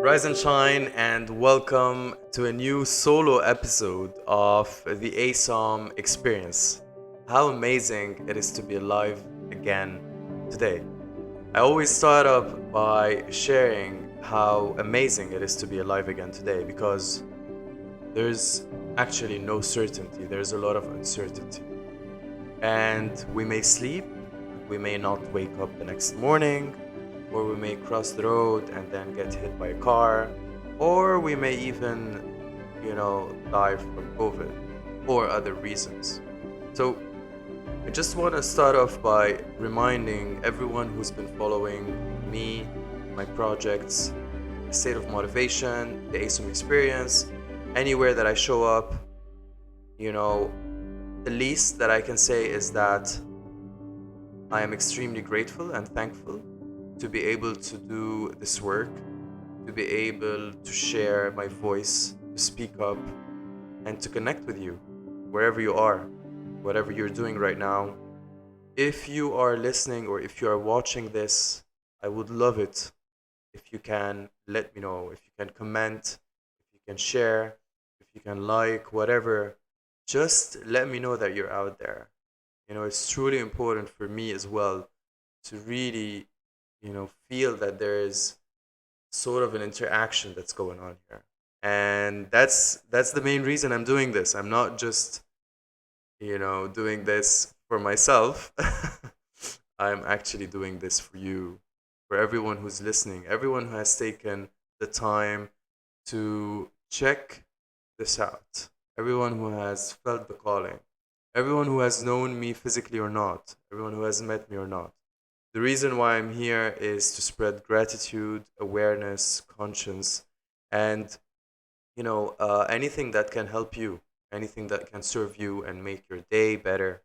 Rise and shine, and welcome to a new solo episode of the ASOM experience. How amazing it is to be alive again today. I always start up by sharing how amazing it is to be alive again today because there's actually no certainty, there's a lot of uncertainty. And we may sleep, we may not wake up the next morning, or we may cross the road and then get hit by a car, or we may even, die from COVID or other reasons. So I just want to start off by reminding everyone who's been following me, my projects, the state of motivation, the ASOM experience, anywhere that I show up, you know, the least that I can say is that I am extremely grateful and thankful to be able to do this work, to be able to share my voice, to speak up, and to connect with you wherever you are, whatever you're doing right now. If you are listening or if you are watching this, I would love it if you can let me know, if you can comment, if you can share, if you can like, whatever. Just let me know that you're out there. It's truly important for me as well to really, feel that there is sort of an interaction that's going on here. And that's the main reason I'm doing this. I'm not just, doing this for myself. I'm actually doing this for you, for everyone who's listening, everyone who has taken the time to check this out, everyone who has felt the calling, everyone who has known me physically or not, everyone who has met me or not. The reason why I'm here is to spread gratitude, awareness, conscience, and anything that can help you, anything that can serve you and make your day better.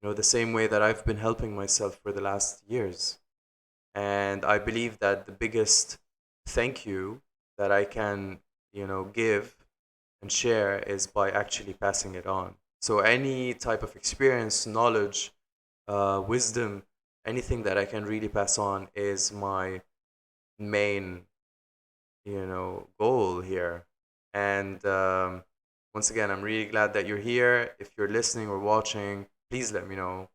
The same way that I've been helping myself for the last years. And I believe that the biggest thank you that I can, give and share is by actually passing it on. So any type of experience, knowledge, wisdom, anything that I can really pass on is my main, goal here. And once again, I'm really glad that you're here. If you're listening or watching, please let me know.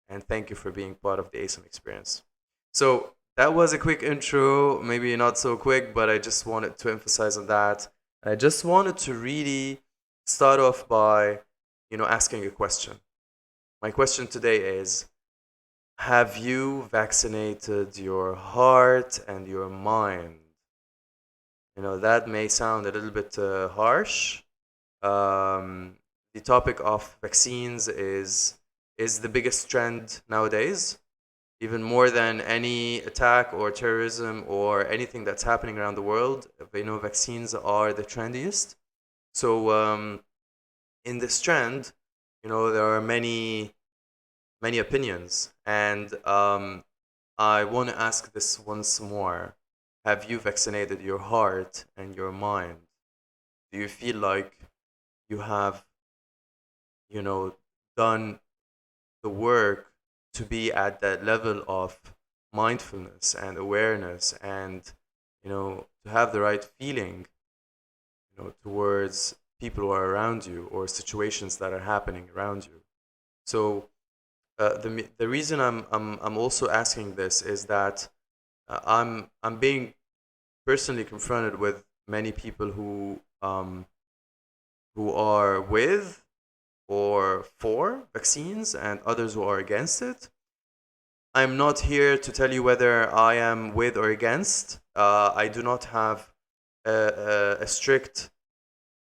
And thank you for being part of the ASOM experience. So that was a quick intro, maybe not so quick, but I just wanted to emphasize on that. I just wanted to really start off by, asking a question. My question today is, have you vaccinated your heart and your mind? That may sound a little bit harsh. The topic of vaccines is the biggest trend nowadays, even more than any attack or terrorism or anything that's happening around the world. Vaccines are the trendiest. So in this trend, there are many opinions, and I want to ask this once more. Have you vaccinated your heart and your mind? Do you feel like you have, you know, done the work to be at that level of mindfulness and awareness and, to have the right feeling, towards people who are around you or situations that are happening around you? So the reason I'm also asking this is that I'm being personally confronted with many people who are with or for vaccines and others who are against it. I'm not here to tell you whether I am with or against. I do not have a strict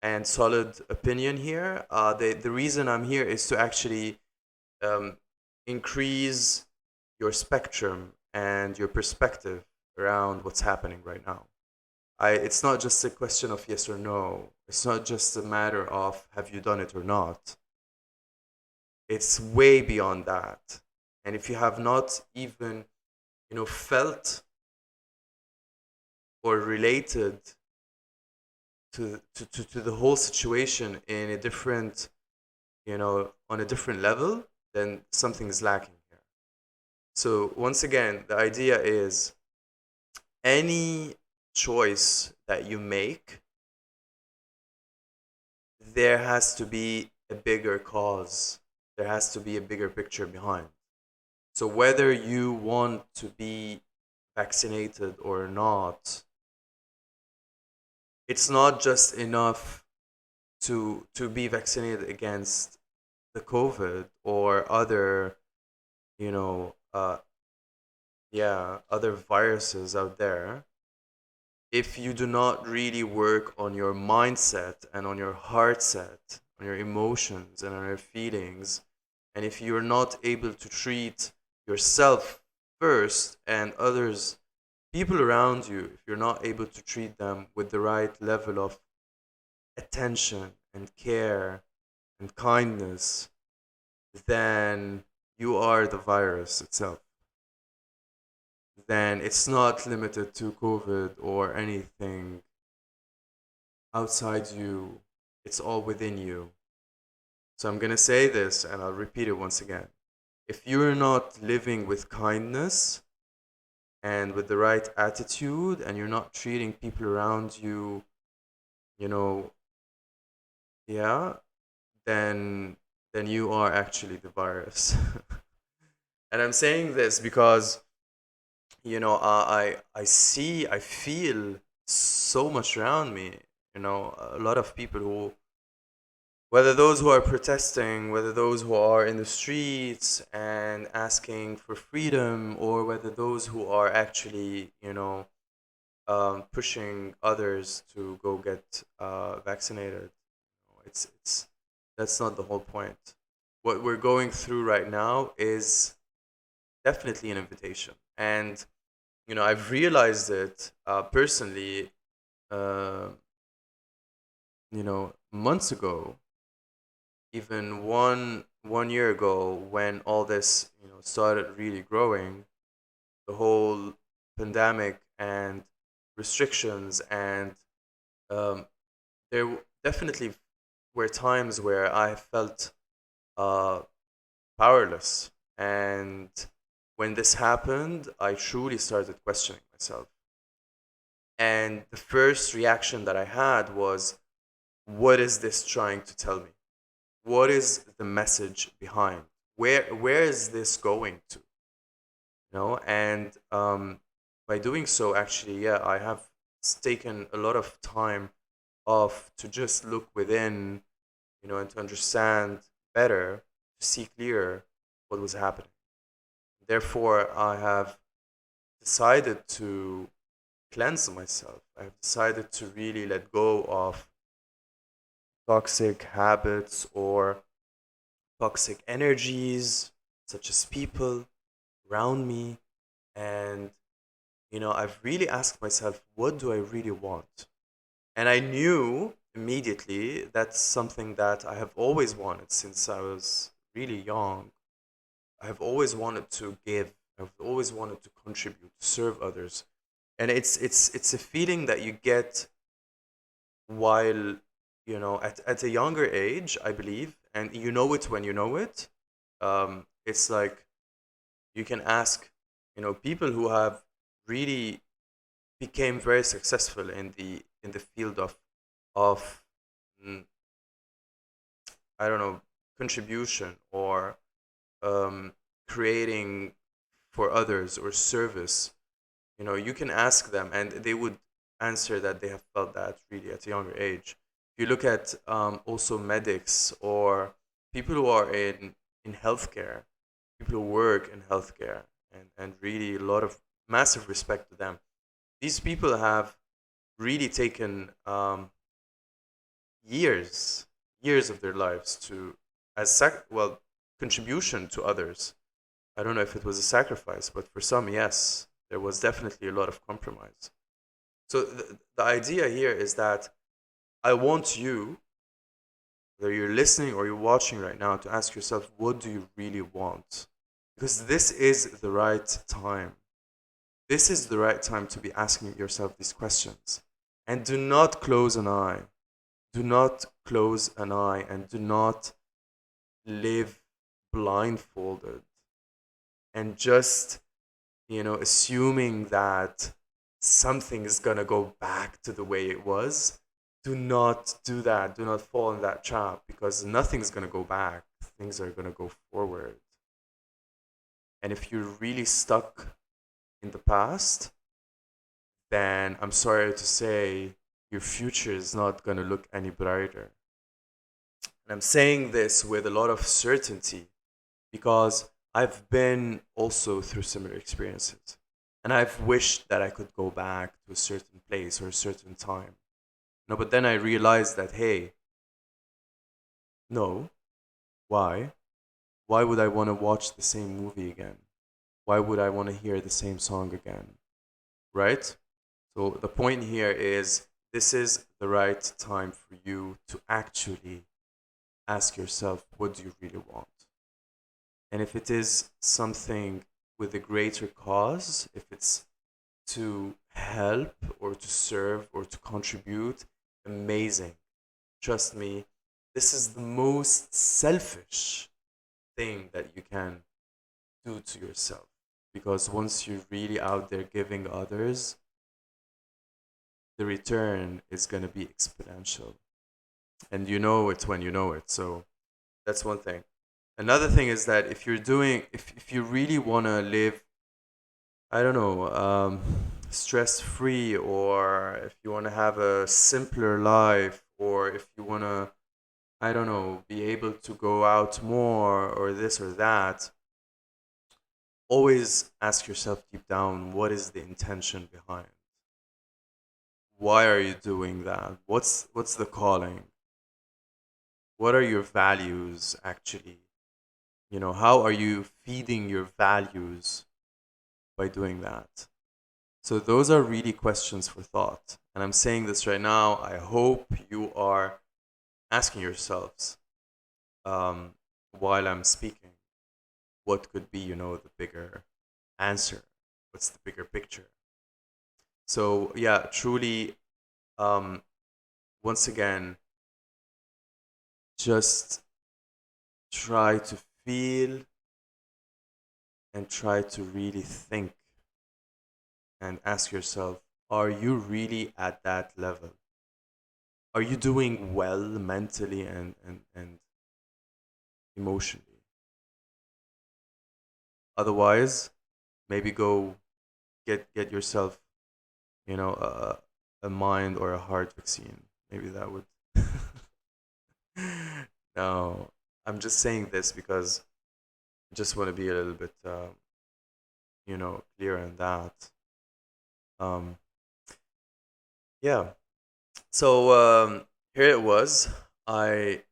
and solid opinion here. The reason I'm here is to actually um, increase your spectrum and your perspective around what's happening right now. It's not just a question of yes or no. It's not just a matter of have you done it or not. It's way beyond that. And if you have not even, felt or related to the whole situation in a different, on a different level, then something is lacking here. So once again, the idea is any choice that you make, there has to be a bigger cause. There has to be a bigger picture behind. So whether you want to be vaccinated or not, it's not just enough to be vaccinated against the COVID or other, you know, other viruses out there. If you do not really work on your mindset and on your heart set, on your emotions and on your feelings, and if you're not able to treat yourself first and others, people around you, if you're not able to treat them with the right level of attention and care and kindness, then you are the virus itself. Then it's not limited to COVID or anything outside you, it's all within you. So I'm going to say this and I'll repeat it once again. If you're not living with kindness and with the right attitude and you're not treating people around you, you know, yeah, then you are actually the virus. And I'm saying this because I feel so much around me, a lot of people who, whether those who are protesting, whether those who are in the streets and asking for freedom, or whether those who are actually, pushing others to go get vaccinated. It's That's not the whole point. What we're going through right now is definitely an invitation, and I've realized it personally. Uh, Months ago, even one year ago, when all this started really growing, the whole pandemic and restrictions, and um, definitely were times where I felt uh, powerless. And when this happened, I truly started questioning myself. And the first reaction that I had was, what is this trying to tell me? What is the message behind? Where is this going to? And by doing so, actually, yeah, I have taken a lot of time off to just look within, and to understand better, to see clearer what was happening. Therefore, I have decided to cleanse myself. I have decided to really let go of toxic habits or toxic energies, such as people around me. And, I've really asked myself, what do I really want? And I knew immediately that's something that I have always wanted since I was really young. I have always wanted to give. I've always wanted to contribute, to serve others. And it's a feeling that you get while, at a younger age, I believe, and you know it when you know it. It's like you can ask, people who have really became very successful in the field of mm, I don't know, contribution or um, creating for others or service. You can ask them and they would answer that they have felt that really at a younger age. If you look at also medics or people who are in healthcare, people who work in healthcare, and really a lot of massive respect to them. These people have really taken years, years of their lives to, well, contribution to others. I don't know if it was a sacrifice, but for some, yes, there was definitely a lot of compromise. So the idea here is that I want you, whether you're listening or you're watching right now, to ask yourself, what do you really want? Because this is the right time. This is the right time to be asking yourself these questions. And do not close an eye. Do not close an eye and do not live blindfolded and just, assuming that something is gonna go back to the way it was. Do not do that. Do not fall in that trap because nothing's gonna go back. Things are gonna go forward. And if you're really stuck in the past, then I'm sorry to say your future is not gonna look any brighter. And I'm saying this with a lot of certainty because I've been also through similar experiences. And I've wished that I could go back to a certain place or a certain time. No, but then I realized that, hey, no, why? Why would I want to watch the same movie again? Why would I want to hear the same song again? Right? So the point here is this is the right time for you to actually ask yourself, what do you really want? And if it is something with a greater cause, if it's to help or to serve or to contribute, amazing. Trust me, this is the most selfish thing that you can do to yourself. Because once you're really out there giving others, the return is going to be exponential. And you know it when you know it. So that's one thing. Another thing is that if you really want to live, I don't know, stress free, or if you want to have a simpler life, or if you want to, I don't know, be able to go out more, or this or that, always ask yourself deep down, what is the intention behind? Why are you doing that? What's the calling? What are your values actually? How are you feeding your values by doing that? So those are really questions for thought. And I'm saying this right now. I hope you are asking yourselves um, while I'm speaking, what could be, the bigger answer? What's the bigger picture? So yeah, truly, um, once again, just try to feel and try to really think and ask yourself, are you really at that level? Are you doing well mentally and emotionally? Otherwise, maybe go get yourself, a mind or a heart vaccine. Maybe that would. No, I'm just saying this because I just want to be a little bit, clear on that. Um, yeah. So here it was. I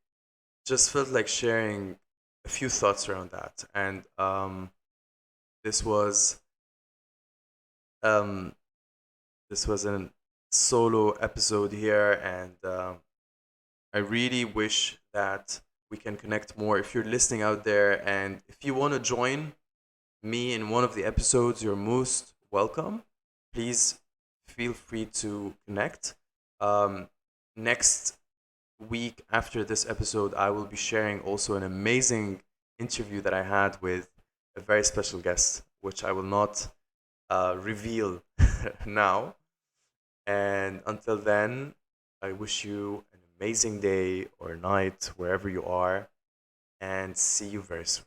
just felt like sharing a few thoughts around that, and this was um, this was a solo episode here, and I really wish that we can connect more. If you're listening out there, and if you want to join me in one of the episodes, you're most welcome. Please feel free to connect. Um, Next week after this episode, I will be sharing also an amazing interview that I had with a very special guest, which I will not reveal now. And until then, I wish you an amazing day or night wherever you are, and see you very soon.